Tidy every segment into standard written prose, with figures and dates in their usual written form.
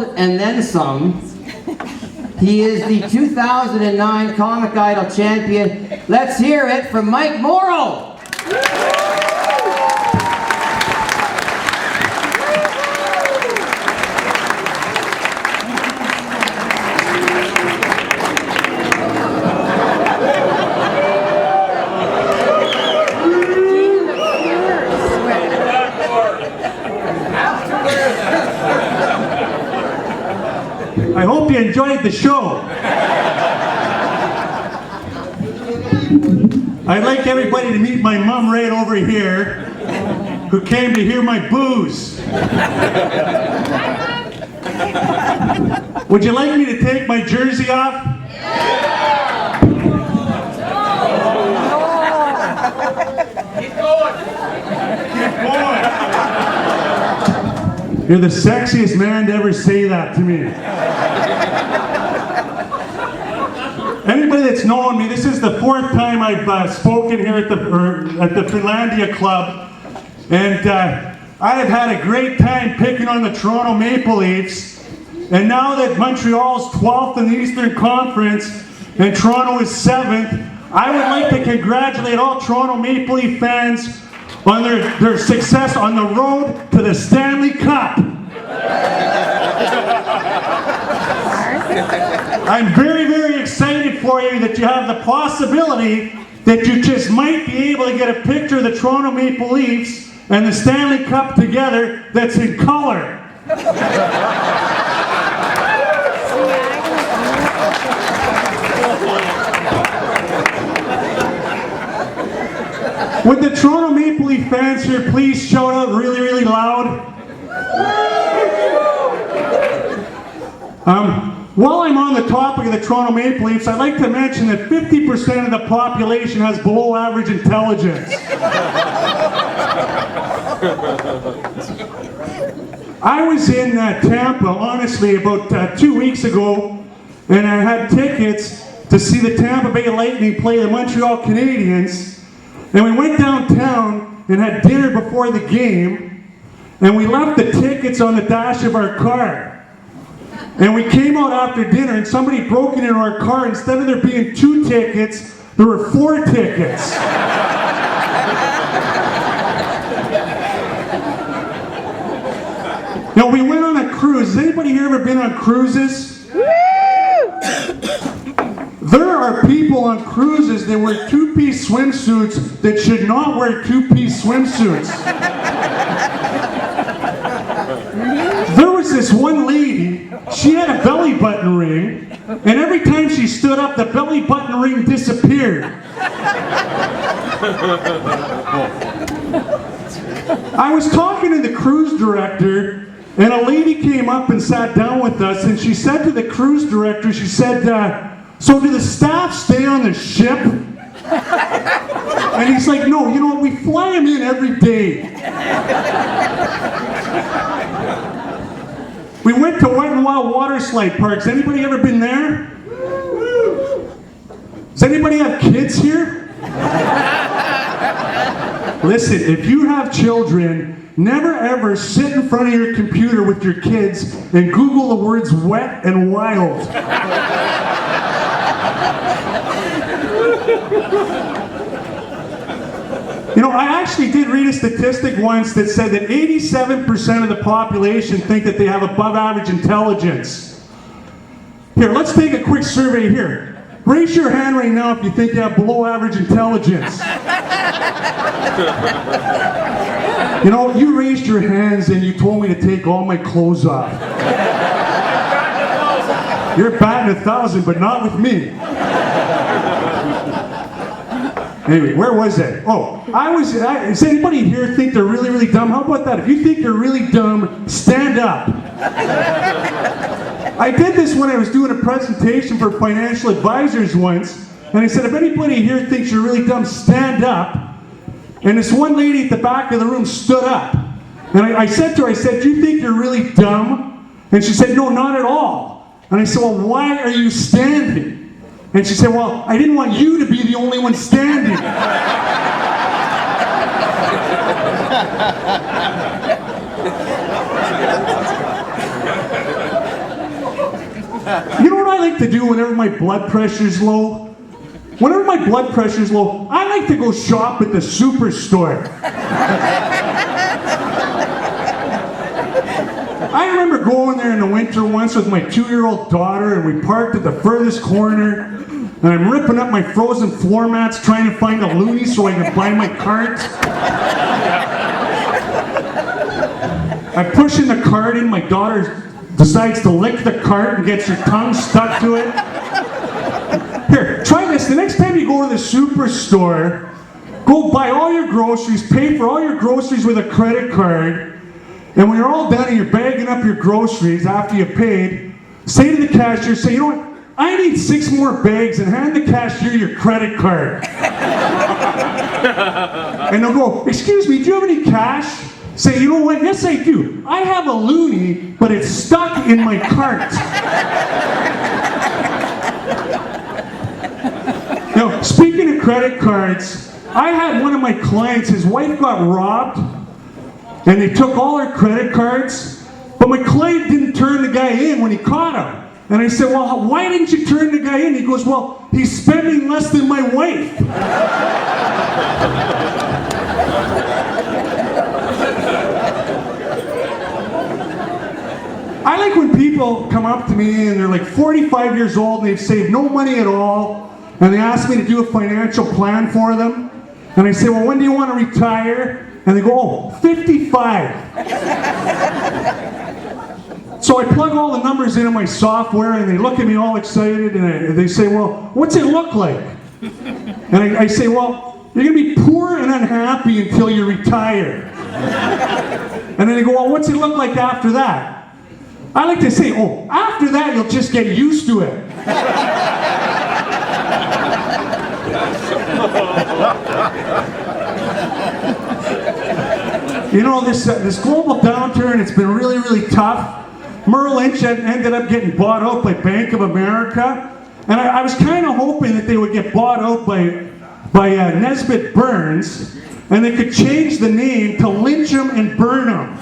and then some. He is the 2009 Comic Idol champion. Let's hear it from Mike Morrow. I hope you enjoyed the show. I'd like everybody to meet my mom right over here, who came to hear my booze. Would you like me to take my jersey off? Yeah! Keep going. Keep going. You're the sexiest man to ever say that to me. Anybody that's known me, this is the fourth time I've spoken here at the Finlandia Club, and I have had a great time picking on the Toronto Maple Leafs. And now that Montreal's 12th in the Eastern Conference and Toronto is 7th, I would like to congratulate all Toronto Maple Leaf fans on their success on the road to the Stanley Cup. I'm very, very excited for you that you have the possibility that you just might be able to get a picture of the Toronto Maple Leafs and the Stanley Cup together that's in color. Would the Toronto Maple Leaf fans here please shout out really, really loud? While I'm on the topic of the Toronto Maple Leafs, I'd like to mention that 50% of the population has below average intelligence. I was in Tampa, honestly, about 2 weeks ago, and I had tickets to see the Tampa Bay Lightning play the Montreal Canadiens, and we went downtown and had dinner before the game, and we left the tickets on the dash of our car. And we came out after dinner and somebody broke into our car. Instead of there being 2 tickets, there were 4 tickets. Now, we went on a cruise. Has anybody here ever been on cruises? There are people on cruises that wear 2-piece swimsuits that should not wear 2-piece swimsuits. There was this one lady, she had a belly button ring, and every time she stood up, the belly button ring disappeared. I was talking to the cruise director, and a lady came up and sat down with us, and she said to the cruise director, she said, so do the staff stay on the ship? And he's like, no, you know, we fly them in every day. We went to Wet n Wild water slide parks. Anybody ever been there? Does anybody have kids here? Listen, if you have children, never ever sit in front of your computer with your kids and Google the words wet and wild. You know, I actually did read a statistic once that said that 87% of the population think that they have above average intelligence. Here, let's take a quick survey here. Raise your hand right now if you think you have below average intelligence. You know, you raised your hands and you told me to take all my clothes off. You're batting 1,000, but not with me. Anyway, where was I? Oh, does anybody here think they're really, really dumb? How about that? If you think you're really dumb, stand up. I did this when I was doing a presentation for financial advisors once, and I said, if anybody here thinks you're really dumb, stand up. And this one lady at the back of the room stood up. And I said to her, I said, do you think you're really dumb? And she said, no, not at all. And I said, well, why are you standing? And she said, well, I didn't want you to be the only one standing. You know what I like to do whenever my blood pressure's low? Whenever my blood pressure's low, I like to go shop at the superstore. I remember going there in the winter once with my 2-year-old daughter, and we parked at the furthest corner, and I'm ripping up my frozen floor mats trying to find a loonie so I can buy my cart. I'm pushing the cart in, my daughter decides to lick the cart and gets her tongue stuck to it. Here, try this. The next time you go to the superstore, go buy all your groceries, pay for all your groceries with a credit card, and when you're all done and you're bagging up your groceries after you've paid, say to the cashier, say, you know what, I need 6 more bags, and hand the cashier your credit card. And they'll go, excuse me, do you have any cash? Say, you know what, yes I do. I have a loonie, but it's stuck in my cart. Now, speaking of credit cards, I had one of my clients, his wife got robbed, and they took all her credit cards, but my client didn't turn the guy in when he caught him. And I said, well, why didn't you turn the guy in? He goes, well, he's spending less than my wife. I like when people come up to me and they're like 45 years old and they've saved no money at all, and they ask me to do a financial plan for them. And I say, well, when do you want to retire? And they go, oh, 55. So I plug all the numbers into my software, and they look at me all excited, and they say, well, what's it look like? And I say, well, you're going to be poor and unhappy until you retire. And then they go, well, what's it look like after that? I like to say, oh, after that, you'll just get used to it. You know, this global downturn, it's been really, really tough. Morrow ended up getting bought out by Bank of America. And I was kind of hoping that they would get bought out by Nesbitt Burns, and they could change the name to Lynch 'em and Burn 'em.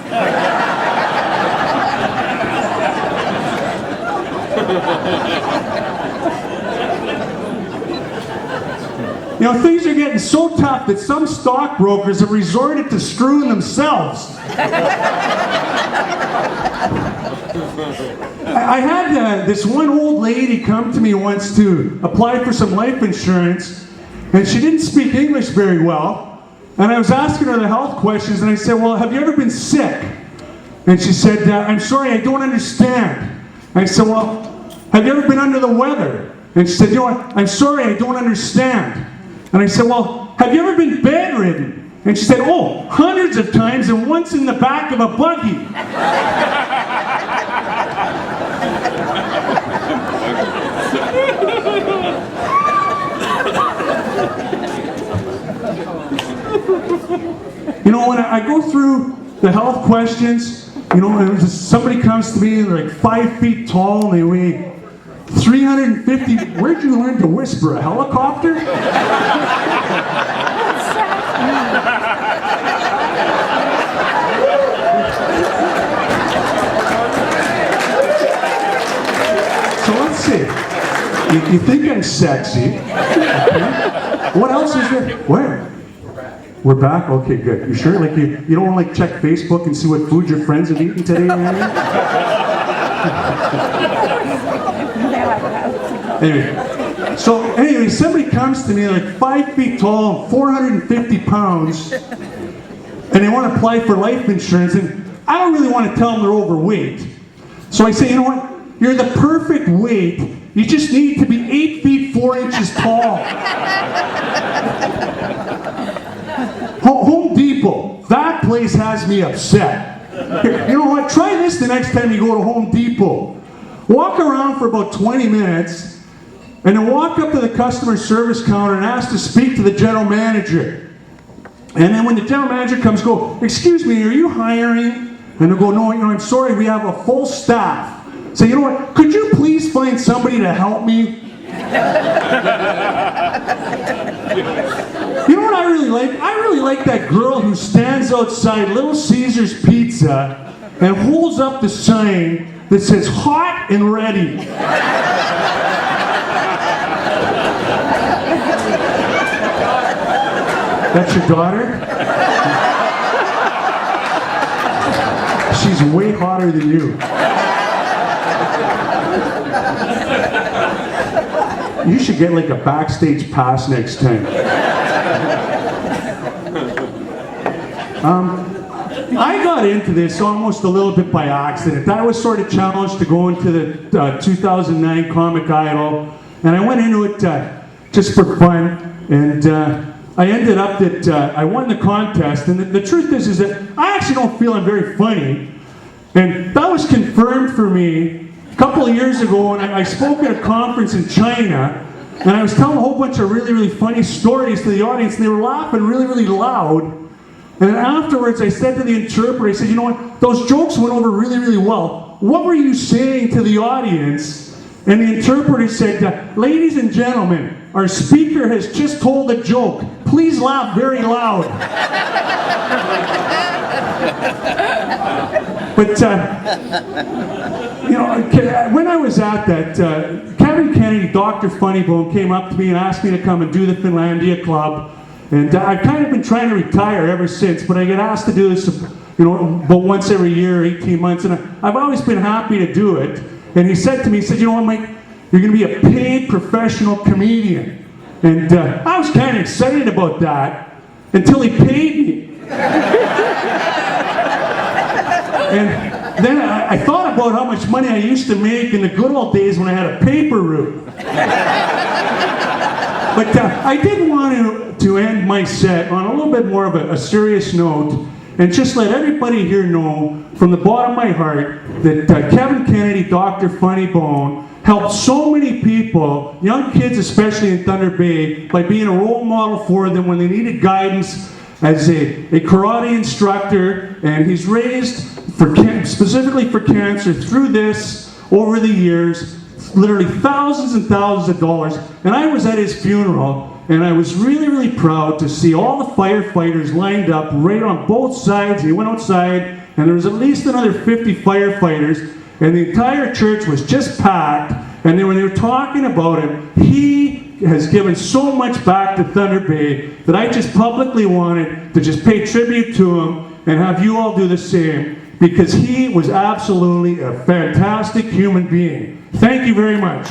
You know, things are getting so tough that some stockbrokers have resorted to screwing themselves. I had this one old lady come to me once to apply for some life insurance, and she didn't speak English very well. And I was asking her the health questions, and I said, well, have you ever been sick? And she said, I'm sorry, I don't understand. I said, well, have you ever been under the weather? And she said, you know what, I'm sorry, I don't understand. And I said, well, have you ever been bedridden? And she said, oh, hundreds of times, and once in the back of a buggy. You know, when I go through the health questions, you know, somebody comes to me and they're like 5 feet tall and they weigh 350. Where'd you learn to whisper? A helicopter? So let's see. You think I'm sexy? Okay. What else is there? Where? We're back? Okay, good. You sure? Like you don't want to like check Facebook and see what food your friends have eaten today, Annie? Anyway, somebody comes to me like 5 feet tall and 450 pounds, and they want to apply for life insurance, and I don't really want to tell them they're overweight. So I say, you know what? You're the perfect weight. You just need to be 8 feet 4 inches tall. Home Depot, that place has me upset. You know what? Try this the next time you go to Home Depot. Walk around for about 20 minutes, and then walk up to the customer service counter and ask to speak to the general manager. And then when the general manager comes, go, excuse me, are you hiring? And they'll go, no, you know, I'm sorry, we have a full staff. Say, you know what, could you please find somebody to help me? You know what I really like? I really like that girl who stands outside Little Caesars Pizza and holds up the sign, that says hot and ready. That's your daughter? She's way hotter than you. You should get like a backstage pass next time. I got into this almost a little bit by accident. I was sort of challenged to go into the 2009 Comic Idol, and I went into it just for fun, and I ended up that I won the contest, and the truth is that I actually don't feel I'm very funny, and that was confirmed for me a couple of years ago when I spoke at a conference in China, and I was telling a whole bunch of really, really funny stories to the audience, and they were laughing really, really loud. And then afterwards, I said to the interpreter, I said, you know what, those jokes went over really, really well. What were you saying to the audience? And the interpreter said, ladies and gentlemen, our speaker has just told a joke. Please laugh very loud. But, you know, when I was at that, Kevin Kennedy, Dr. Funnybone, came up to me and asked me to come and do the Finlandia Club. And I've kind of been trying to retire ever since, but I get asked to do this, you know, about once every year, 18 months, and I've always been happy to do it. And he said to me, he said, you know what, Mike, you're going to be a paid professional comedian. And I was kind of excited about that until he paid me. And then I thought about how much money I used to make in the good old days when I had a paper route. But I did want to end my set on a little bit more of a serious note and just let everybody here know from the bottom of my heart that Kevin Kennedy, Dr. Funnybone, helped so many people, young kids especially in Thunder Bay, by being a role model for them when they needed guidance as a karate instructor, and he's raised specifically for cancer through this over the years literally thousands and thousands of dollars. And I was at his funeral, and I was really, really proud to see all the firefighters lined up right on both sides. He went outside, and there was at least another 50 firefighters, and the entire church was just packed. And then when they were talking about him, he has given so much back to Thunder Bay that I just publicly wanted to just pay tribute to him and have you all do the same, because he was absolutely a fantastic human being. Thank you very much.